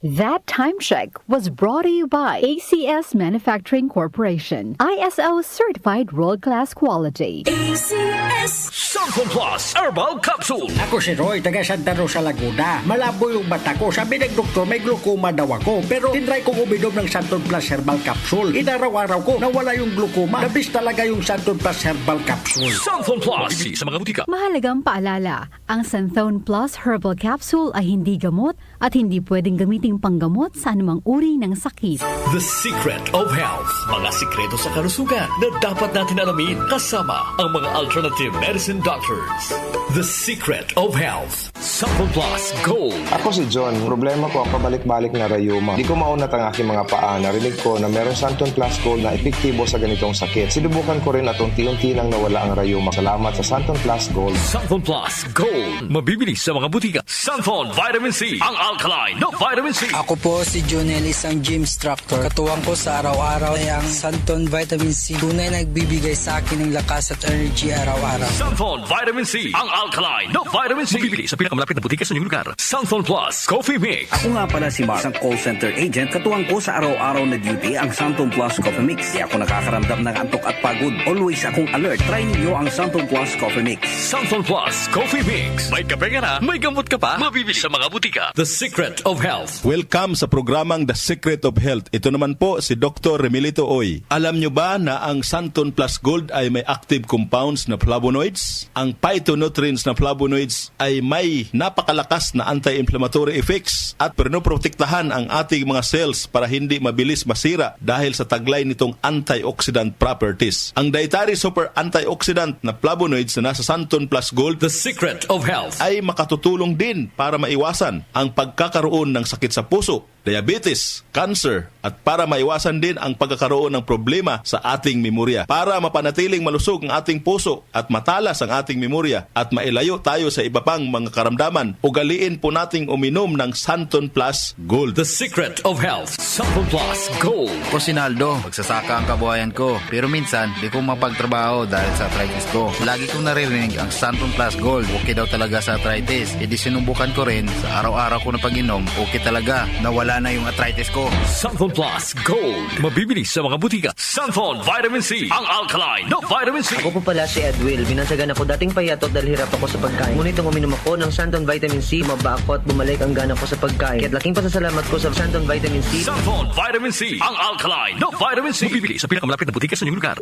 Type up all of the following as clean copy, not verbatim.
That time check was brought to you by ACS Manufacturing Corporation, ISO certified world-class quality. ACS Santon Plus Herbal Capsule. Ako si Roy, taga Santa Rosa, Laguna. Malabo yung mata ko. Sabi ng doktor, may glaucoma daw ako. Pero tinry kong uminom ng Santon Plus Herbal Capsule. Inaraw-araw ko, nawala yung glaucoma. Nabis talaga yung Santon Plus Herbal Capsule. Santon Plus. Bibili sa mga butika. Mahalagang paalala, ang Santhone Plus Herbal Capsule ay hindi gamot at hindi pwedeng gamitin panggamot sa anumang uri ng sakit. The Secret of Health. Mga sikreto sa kalusugan na dapat natin alamin kasama ang mga alternative medicine doctors. The Secret of Health. Santon Plus Gold. Ako si John. Problema ko ang pabalik-balik na rayuma. Di ko maunat ang aking mga paa. Narinig ko na meron Santon Plus Gold na epektibo sa ganitong sakit. Sinubukan ko rin at unti-unti nang nawala ang rayuma. Salamat sa Santon Plus Gold. Santon Plus Gold. Mabibili sa mga butika. Santon Vitamin C. Ang alkaline na vitamin C. Ako po si Jonel, isang gym instructor. Katuwang ko sa araw-araw ay ang Santon Vitamin C. Tunay nagbibigay sa akin ng lakas at energy araw-araw. Santon Vitamin C. Ang alkaline na vitamin C. Mabibili sa pinakamalapit na butika sa inyong lugar. Santon Plus Coffee Mix. Ako nga pala si Mark, isang call center agent. Katuwang ko sa araw-araw na duty ang Santon Plus Coffee Mix. Di ako nakakaramdam ng antok at pagod. Always akong alert. Try ninyo ang Santon Plus Coffee Mix. Santon Plus Coffee Mix. May kape ka na, may gamot ka pa. Mabibili sa mga butika. The Secret of Health. Welcome sa programang The Secret of Health. Ito naman po si Dr. Remilito Oy. Alam nyo ba na ang Santon Plus Gold ay may active compounds na flavonoids? Ang phytonutrients na flavonoids ay may napakalakas na anti-inflammatory effects at pinoprotektahan ang ating mga cells para hindi mabilis masira dahil sa taglay nitong antioxidant properties. Ang dietary super antioxidant na flavonoids na nasa Santon Plus Gold, The Secret of Health, ay makatutulong din para maiwasan ang pagkakaroon ng sakit sa puso, diabetes, cancer, at para maiwasan din ang pagkakaroon ng problema sa ating memorya. Para mapanatiling malusog ang ating puso at matalas ang ating memorya at mailayo tayo sa iba pang mga karamdaman, ugaliin po nating uminom ng Santon Plus Gold. The Secret of Health, Santon Plus Gold. Ako si Naldo, magsasaka ang kabuhayan ko. Pero minsan, di ko mapagtrabaho dahil sa arthritis ko. Lagi kong naririnig ang Santon Plus Gold. Okay daw talaga sa arthritis. E di sinubukan ko rin sa araw-araw ko na pag-inom. Okay talaga. Nawala na yung arthritis ko. Santon Plus Gold. Mabibili sa mga butika. Santon Vitamin C. Ang alkaline na vitamin C. Ako po pala si Edwil. Binansagan ako dating payatot dahil hirap ako sa pagkain. Ngunit nung uminom ako ng Santon Vitamin C, maba ako at bumalik ang gana ko sa pagkain. Kaya't laking pasasalamat ko sa Santon Vitamin C. Santon Vitamin C. Ang alkaline na vitamin C. Mabibili sa pinakamalapit na butika sa inyong lugar.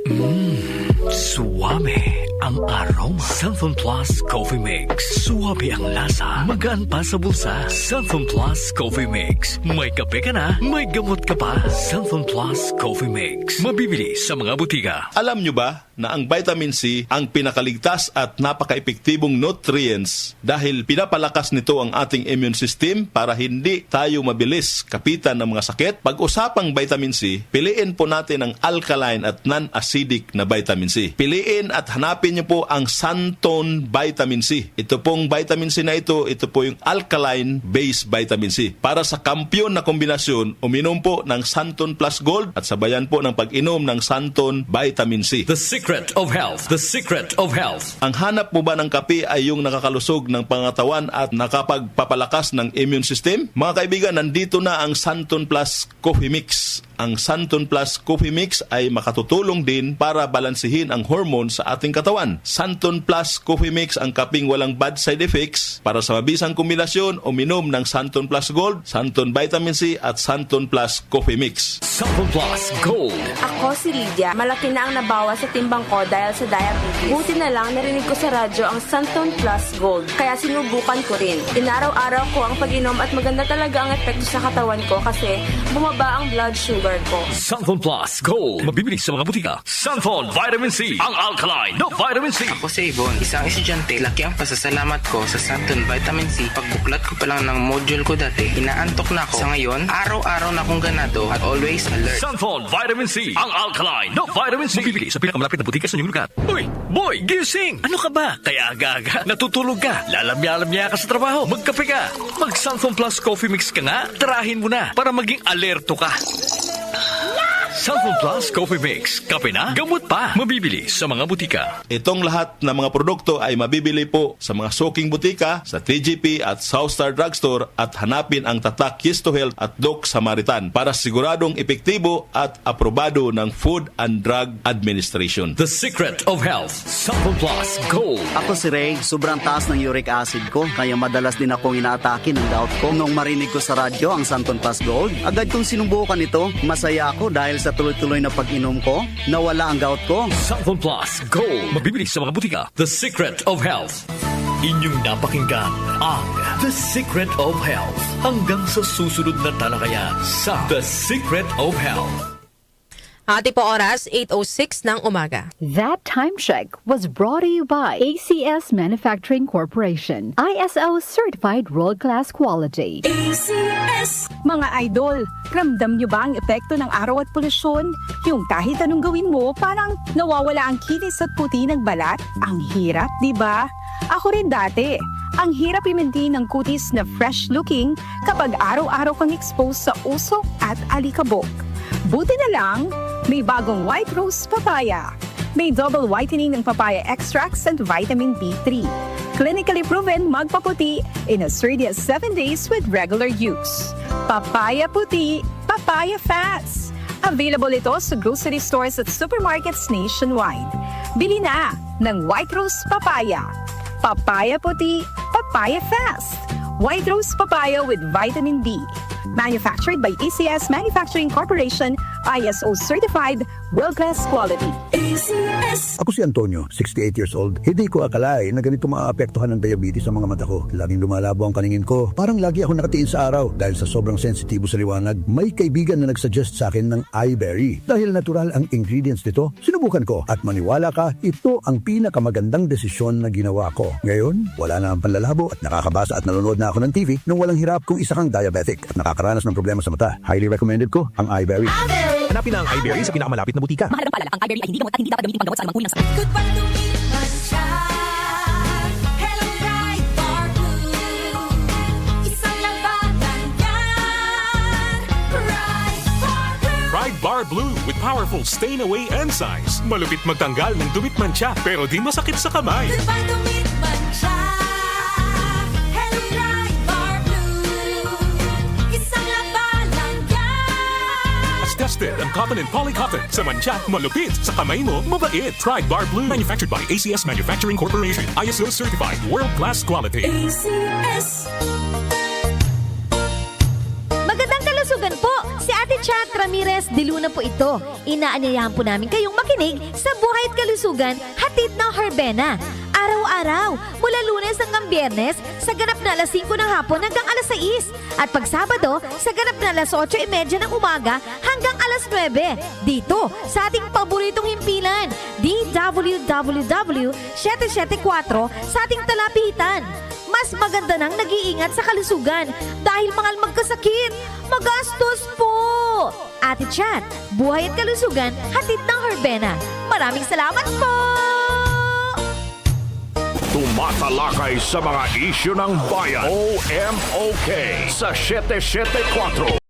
Suwame ang aroma. Santon Plus Coffee Mix. Suwabe ang lasa. Magaan pa sa bulsa. Santon Plus Coffee Mix. May kape ka na, may gamot ka pa. Santon Plus Coffee Mix. Mabibili sa mga butika. Alam nyo ba na ang vitamin C ang pinakaligtas at napaka-epektibong nutrients dahil pinapalakas nito ang ating immune system para hindi tayo mabilis kapitan ng mga sakit? Pag-usapang vitamin C, piliin po natin ang alkaline at non-acidic na vitamin C. Piliin at hanapin nyo po ang Santon Vitamin C. Ito pong vitamin C na ito po yung alkaline-based vitamin C. Para sa kampyon na kombinasyon, uminom po ng Santon Plus Gold at sabayan po ng pag-inom ng Santon Vitamin C. The Secret of Health. The Secret of Health. Ang hanap mo ba ng kape ay yung nakakalusog ng pangatawan at nakapagpapalakas ng immune system? Mga kaibigan, nandito na ang Santon Plus Coffee Mix. Ang Santon Plus Coffee Mix ay makatutulong din para balansihin ang hormone sa ating katawan. Santon Plus Coffee Mix ang kaping walang bad side effects. Para sa mabisang kombinasyon, uminom ng Santon Plus Gold, Santon Vitamin C at Santon Plus Coffee Mix. Santon Plus Gold. Ako si Lydia. Malaki na ang nabawas sa timbang ko dahil sa diabetes. Buti na lang narinig ko sa radyo ang Santon Plus Gold. Kaya sinubukan ko rin. Inaraw-araw ko ang pag-inom at maganda talaga ang epekto sa katawan ko kasi bumaba ang blood sugar ko. Santon Plus Gold. Mabibili sa mga butika. Santon Vitamin C. Ang alkaline na vitamin C. Ako si Yvonne, isang estudyante. Laki ang pasasalamat ko sa Santon Vitamin C. Pagbuklat ko pa lang ng module ko dati, inaantok na ako. Sa ngayon, araw-araw na akong ganado at always alert. Santon Vitamin C. Ang alkaline na vitamin C. Mabibili sa pinakamalapit na butika sa inyong lugar. Uy! Boy! Gising! Ano ka ba? Kaya aga-aga. Natutulog ka. Lalamya-lamya ka sa trabaho. Magkape ka. Mag Santon Plus Coffee Mix ka nga. Tarahin mo na para maging alerto ka. Santon Plus Coffee Mix. Kape na, gamot pa. Mabibili sa mga butika. Itong lahat ng mga produkto ay mabibili po sa mga suking butika, sa TGP at Southstar Drugstore at hanapin ang tatak Kiss to Health at Doc Samaritan para siguradong epektibo at aprobado ng Food and Drug Administration. The Secret of Health. Santon Plus Gold. Ako si Ray, sobrang taas ng uric acid ko, kaya madalas din akong inaatake ng gout ko. Nung marinig ko sa radyo ang Santon Plus Gold, agad kong sinubukan ito. Masaya ako dahil sa tuloy-tuloy na pag-inom ko, nawala ang gout ko. Santon Plus Gold. Mabibili sa mga butika. The Secret of Health. Inyong napakinggan ang The Secret of Health. Hanggang sa susunod na talakayan sa The Secret of Health. Ate po oras, 8:06 ng umaga. That time check was brought to you by ACS Manufacturing Corporation. ISO certified world-class quality. ACS! Mga idol, ramdam nyo ba ang epekto ng araw at polusyon? Yung kahit anong gawin mo, parang nawawala ang kinis at puti ng balat? Ang hirap, di ba? Ako rin dati. Ang hirap i-maintain ng kutis na fresh-looking kapag araw-araw kang exposed sa usok at alikabok. Buti na lang, may bagong White Rose Papaya. May double whitening ng papaya extracts and vitamin B3. Clinically proven magpaputi in as early as 7 days with regular use. Papaya puti, papaya fats. Available ito sa grocery stores at supermarkets nationwide. Bili na ng White Rose Papaya. Papaya puti, papaya fast. White Rose Papaya with vitamin B. Manufactured by ACS Manufacturing Corporation, ISO certified, world-class quality. ACS! Ako si Antonio, 68 years old. Hindi ko akalain na ganito maaapektuhan ng diabetes sa mga mata ko. Laging lumalabo ang paningin ko. Parang lagi ako nakatiin sa araw dahil sa sobrang sensitibo sa liwanag. May kaibigan na nagsuggest sa akin ng iBerry. Dahil natural ang ingredients nito, sinubukan ko. At maniwala ka, ito ang pinakamagandang desisyon na ginawa ko. Ngayon, wala na ang panlalabo at nakakabasa at nanonood na ako ng TV nung walang hirap kung isa kang diabetic at nakakaranas ng problema sa mata. Highly recommended ko ang iBerry. Hanapin ang iBerry sa pinakamalapit na butika. Mahalagang paalala, ang iBerry ay hindi gamot at hindi dapat gamitin panggamot sa anumang uri ng sakit. Goodbye to me, Masya. Hello, Ride Bar Blue. Isang labanan yan. Ride Bar Blue. Ride Bar Blue with powerful stain-away enzymes. Malupit magtanggal ng dumit mancha pero di masakit sa kamay. Goodbye to me, Masya. Hello, Ride Bar Blue. Isang labanan yan. As tested ang cotton and polycotton. Sa mancha, malupit. Sa kamay mo, mabait. Ride Bar Blue. Manufactured by ACS Manufacturing Corporation. ISO certified. World-class quality. ACS. Magandang kalusugan po! Si Ate Chat Ramirez de Luna po ito. Inaanyayahan po namin kayong makinig sa Buhay at Kalusugan, hatid ng Herbena. Araw-araw, mula Lunes hanggang Biyernes, sa ganap na alas 5 ng hapon hanggang alas 6. At pag Sabado, sa ganap na alas 8:30 ng umaga hanggang alas 9. Dito, sa ating paboritong himpilan, DWWW 774 sa ating talapitan. Mas maganda nang nag-iingat sa kalusugan dahil mahal magkasakit. Magastos po! Ate Chat, Buhay at Kalusugan, hatid ng Herbena. Maraming salamat po! Tumatalakay sa mga isyu ng bayan. OMOK sa 774.